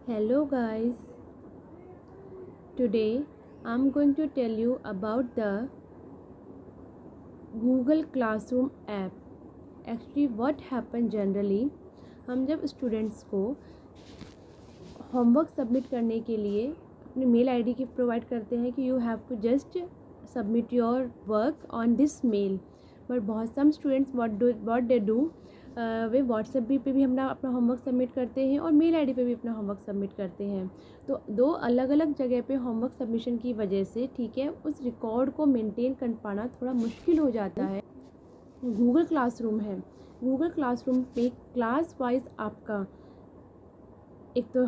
Hello guys, today I'm going to tell you about the Google Classroom app. Actually what happen generally, हम जब students को homework submit करने के लिए अपनी मेल आईडी की प्रोवाइड करते हैं कि you have to just submit your work on this mail, but बहुत some students what they do, वे व्हाट्सएप पे भी अपना होमवर्क सबमिट करते हैं और मेल आईडी पे भी अपना होमवर्क सबमिट करते हैं। तो दो अलग अलग जगह पे होमवर्क सबमिशन की वजह से ठीक है उस रिकॉर्ड को मेंटेन कर पाना थोड़ा मुश्किल हो जाता है। गूगल क्लासरूम है, गूगल क्लासरूम पे क्लास वाइज आपका एक तो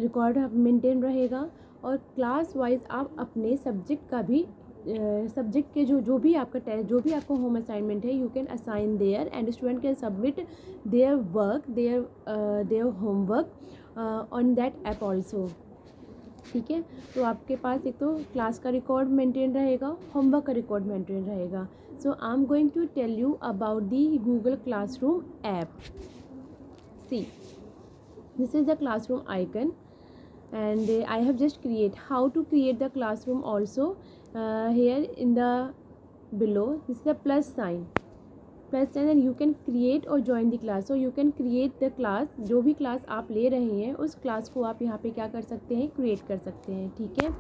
रिकॉर्ड मेंटेन रहेगा और क्लास वाइज आप अपने सब्जेक्ट का भी सब्जेक्ट के जो भी आपका टेस्ट जो भी आपका होम असाइनमेंट है you can assign there and student can submit their work their homework on that app also. ठीक है, तो आपके पास एक तो क्लास का रिकॉर्ड मेंटेन रहेगा, होमवर्क का रिकॉर्ड मेंटेन रहेगा। So I am going to tell you about the Google classroom app. See, this is the classroom icon and I have just create how to create the classroom also here in the below. This is the plus sign and you can create or join the class. So you can create the class, जो भी class आप ले रहे हैं उस class को आप यहाँ पे क्या कर सकते हैं, क्रिएट कर सकते हैं। ठीक है,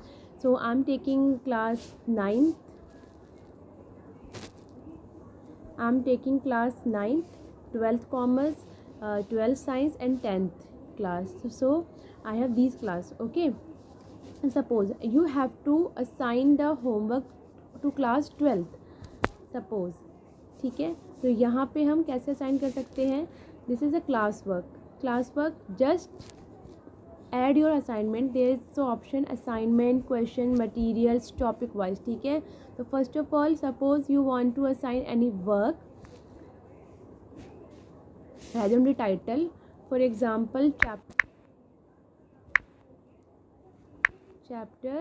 so I am taking class 9th, I am taking class 9th, 12th commerce, 12th science and 10th class. So I have these class. Okay, and suppose you have to assign the homework to class 12th suppose। ठीक है, तो यहाँ पे हम कैसे assign कर सकते हैं, this is a class work just add your assignment, there is option assignment, question, materials, topic wise। ठीक है, तो first of all suppose you want to assign any work, write down the title, for example chapter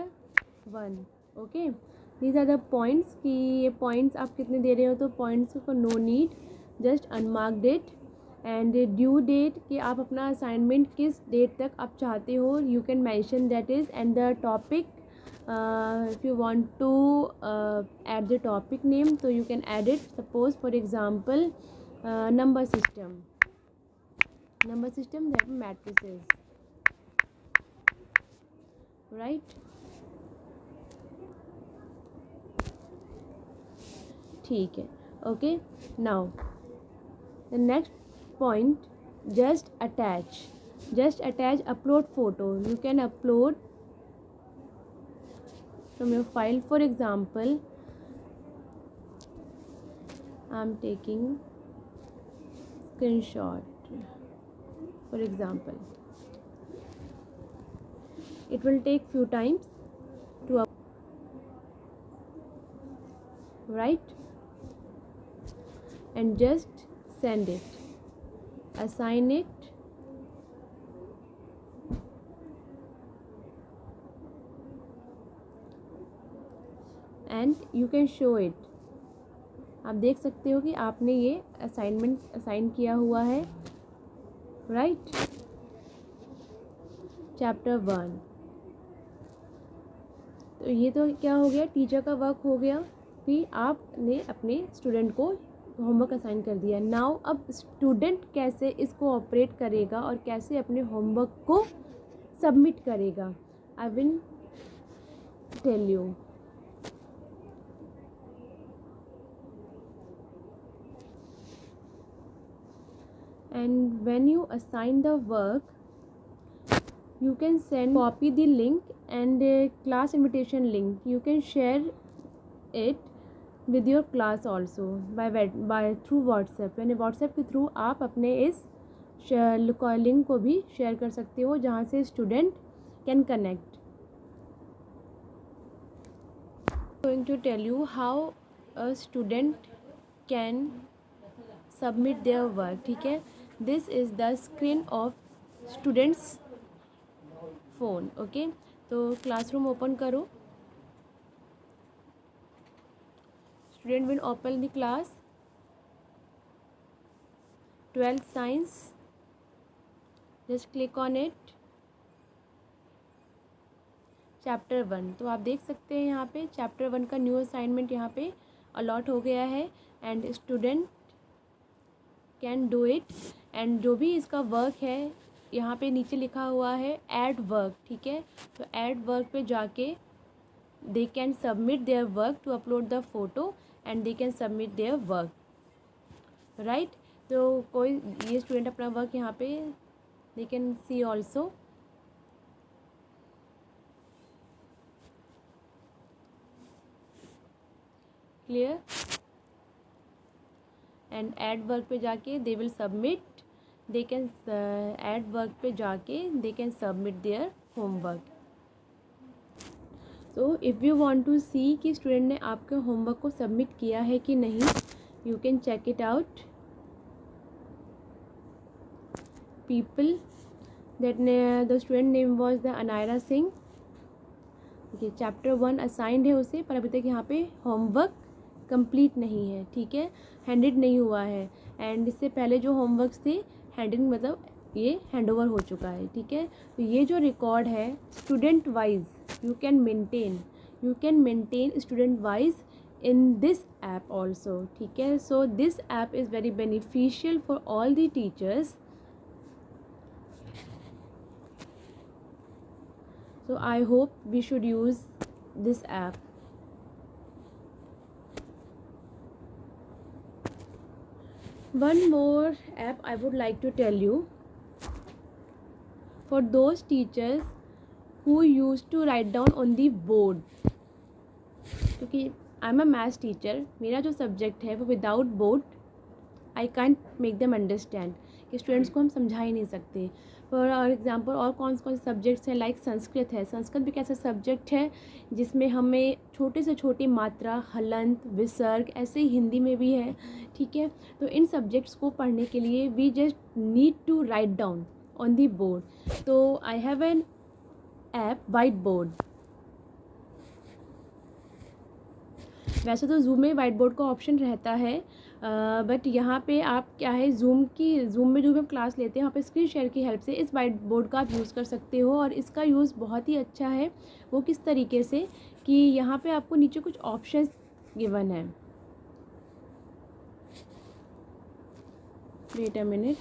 1। Okay, these are the points कि ये points आप कितने दे रहे हो, तो points को no need, just unmarked it and due date कि आप अपना assignment किस डेट तक आप चाहते हो, you can mention that is, and the topic if you want to add the topic name so you can add it, suppose for example number system that matrices, right? ठीक है, okay, now the next point, just attach upload photo, you can upload from your file, for example I'm taking screenshot, for example it will take few times to right, and just send it, assign it, and you can show it। आप देख सकते हो कि आपने ये assignment assign किया हुआ है, राइट, चैप्टर 1। तो ये तो क्या हो गया, टीचर का वर्क हो गया कि आपने अपने स्टूडेंट को होमवर्क असाइन कर दिया। नाउ अब स्टूडेंट कैसे इसको ऑपरेट करेगा और कैसे अपने होमवर्क को सबमिट करेगा, I will tell you. And when you assign the work you can copy the link and class invitation link, you can share it with your class also by through WhatsApp, यानी WhatsApp के through आप अपने इस link को भी share कर सकते हो जहाँ से student can connect. Going to tell you how a student can submit their work. ठीक है, this is the screen of students phone. Okay, तो क्लासरूम ओपन करो, student will open the class 12th science, just click on it chapter 1। तो आप देख सकते हैं यहाँ पे चैप्टर 1 का न्यू असाइनमेंट यहाँ पे अलॉट हो गया है and student can do it. And जो भी इसका वर्क है यहाँ पे नीचे लिखा हुआ है ऐड वर्क, ठीक है। तो ऐड वर्क पे जाके they can submit their work to upload the photo and they can submit their work, right. तो कोई ये स्टूडेंट अपना वर्क यहाँ पे they can see also. Clear. And add work पे जाके they will submit, they can add work पे जाके they can submit their homework. तो if you want to see कि स्टूडेंट ने आपके होमवर्क को सबमिट किया है कि नहीं, you can check it out. People that the student name was the Anaira Singh. देखिए चैप्टर 1 असाइंड है उसे, पर अभी तक यहाँ पे होमवर्क कंप्लीट नहीं है, ठीक है, हैंडेड नहीं हुआ है। एंड इससे पहले जो होमवर्क्स थे हैंडिंग मतलब ये हैंड ओवर हो चुका है, ठीक है। तो ये जो रिकॉर्ड है student wise you can maintain student wise in this app also, ठीक है। So this app is very beneficial for all the teachers. So I hope we should use this app. One more app I would like to tell you for those teachers who used to write down on the board, क्योंकि I am a maths teacher, मेरा जो subject है वो without board I can't make them understand, कि students को हम समझा ही नहीं सकते। फॉर एग्जांपल और कौन से सब्जेक्ट्स हैं, लाइक संस्कृत है। संस्कृत भी कैसा सब्जेक्ट है जिसमें हमें छोटे से छोटी मात्रा, हलंत, विसर्ग, ऐसे ही हिंदी में भी है, ठीक है। तो इन सब्जेक्ट्स को पढ़ने के लिए we just need to write down on the board. तो I have an app whiteboard. वैसे तो जूम में वाइट बोर्ड का ऑप्शन रहता है, बट यहाँ पे आप क्या है जूम में जो भी हम क्लास लेते हैं वहाँ पे स्क्रीन शेयर की हेल्प से इस वाइट बोर्ड का आप यूज़ कर सकते हो। और इसका यूज़ बहुत ही अच्छा है। वो किस तरीके से कि यहाँ पे आपको नीचे कुछ ऑप्शंस गिवन है। वेट अ मिनट,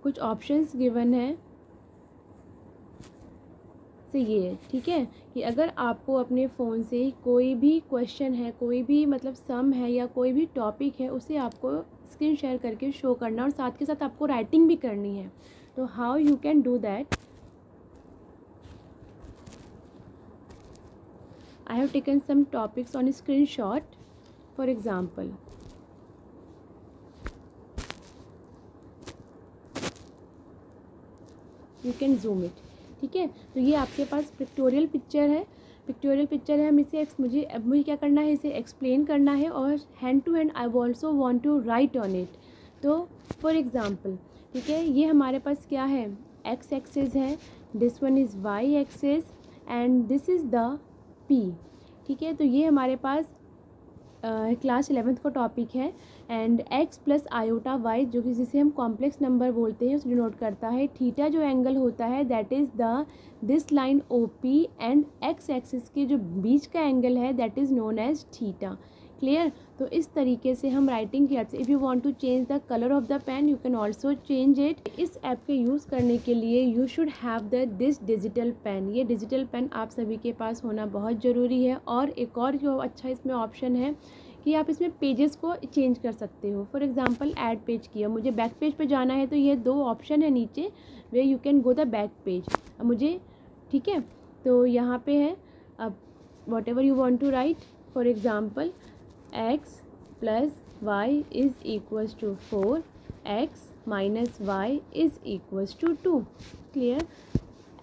कुछ ऑप्शंस गिवन है से ये, ठीक है, कि अगर आपको अपने फ़ोन से कोई भी क्वेश्चन है, कोई भी मतलब सम है या कोई भी टॉपिक है, उसे आपको स्क्रीन शेयर करके शो करना और साथ के साथ आपको राइटिंग भी करनी है। तो how you can do that, I have taken some topics on screen shot. For example you can zoom it, ठीक है। तो ये आपके पास पिक्टोरियल पिक्चर है, हम इसे मुझे क्या करना है, इसे एक्सप्लेन करना है और hand to hand I also want to write on it. तो फॉर एग्जांपल, ठीक है, ये हमारे पास क्या है, एक्स एक्सिस है, this one is Y axis and this is the P, ठीक है। तो ये हमारे पास क्लास 11th का टॉपिक है। And x plus iota Y, जो कि जिसे हम कॉम्प्लेक्स नंबर बोलते हैं, उसे डिनोट करता है। थीटा जो एंगल होता है that is this line O P, and x axis के जो बीच का एंगल है that is known as theta. Clear. तो इस तरीके से हम राइटिंग की हेल्प से, if you want to change the colour of the pen you can also change it. इस ऐप के यूज़ करने के लिए you should have this digital pen. ये डिजिटल पेन आप सभी के पास होना बहुत ज़रूरी है। और एक और जो अच्छा इसमें ऑप्शन है कि आप इसमें पेजेस को चेंज कर सकते हो। फॉर एग्जांपल ऐड पेज किया, मुझे बैक पेज पे जाना है, तो ये 2 ऑप्शन है नीचे, way you can go the back page. अब मुझे, ठीक है, तो यहाँ पे है, अब whatever you want to write, for example x plus Y is equals to 4, x minus Y is equals to 2। Clear.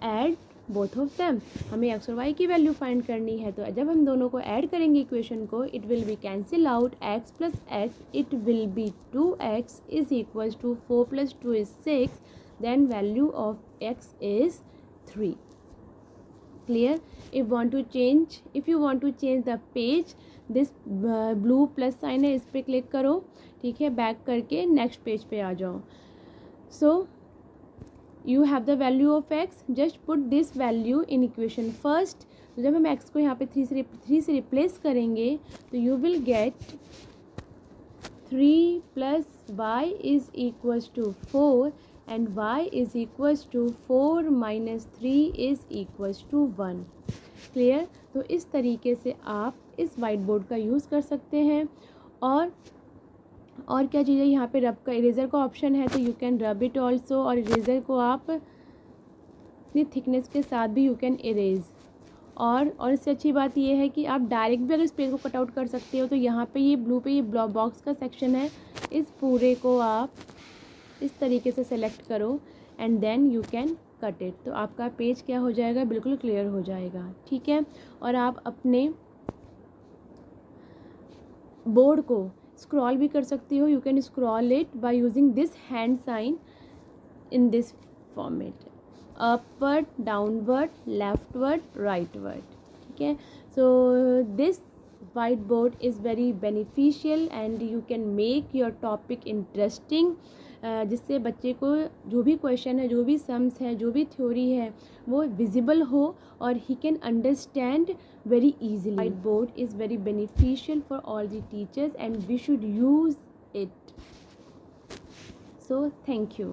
Add both of them, हमें x और y की वैल्यू फाइंड करनी है। तो जब हम दोनों को ऐड करेंगे इक्वेशन को, it will be cancel out, x plus x it will be 2x is equals to 4 plus 2 is 6, then value of x is 3। Clear. If you want to change the page, this blue plus sign है, इस पर click करो, ठीक है, back करके next page पे आ जाओ। So you have the value of x, just put this value in equation first. तो जब हम एक्स को यहाँ पे 3 से रिप्लेस करेंगे तो you will get 3 + y is equals to 4 and y is equals to 4 - 3 is equals to 1। Clear? तो इस तरीके से आप इस वाइट बोर्ड का यूज़ कर सकते हैं। और क्या चीज़ है, यहाँ पे रब का, इरेज़र का ऑप्शन है, तो you can rub it also. और इरेज़र को आप अपनी थिकनेस के साथ भी यू कैन इरेज़। और इससे अच्छी बात यह है कि आप डायरेक्ट भी अगर इस पेज को कट आउट कर सकते हो। तो यहाँ पे ये ब्लू पे ये बॉक्स का सेक्शन है, इस पूरे को आप इस तरीके से सेलेक्ट करो and then you can cut it. तो आपका पेज क्या हो जाएगा, बिल्कुल क्लियर हो जाएगा। ठीक है? और आप अपने बोर्ड को स्क्रॉल भी कर सकती हो। You can scroll it by using this hand sign in this format, upward, downward, leftward, rightward. ठीक है? So this white board is very beneficial and you can make your topic interesting, जिससे बच्चे को जो भी क्वेश्चन है, जो भी सम्स है, जो भी थ्योरी है, वो विजिबल हो और he can understand very easily. Whiteboard is very beneficial for all the teachers and we should use it. So thank you.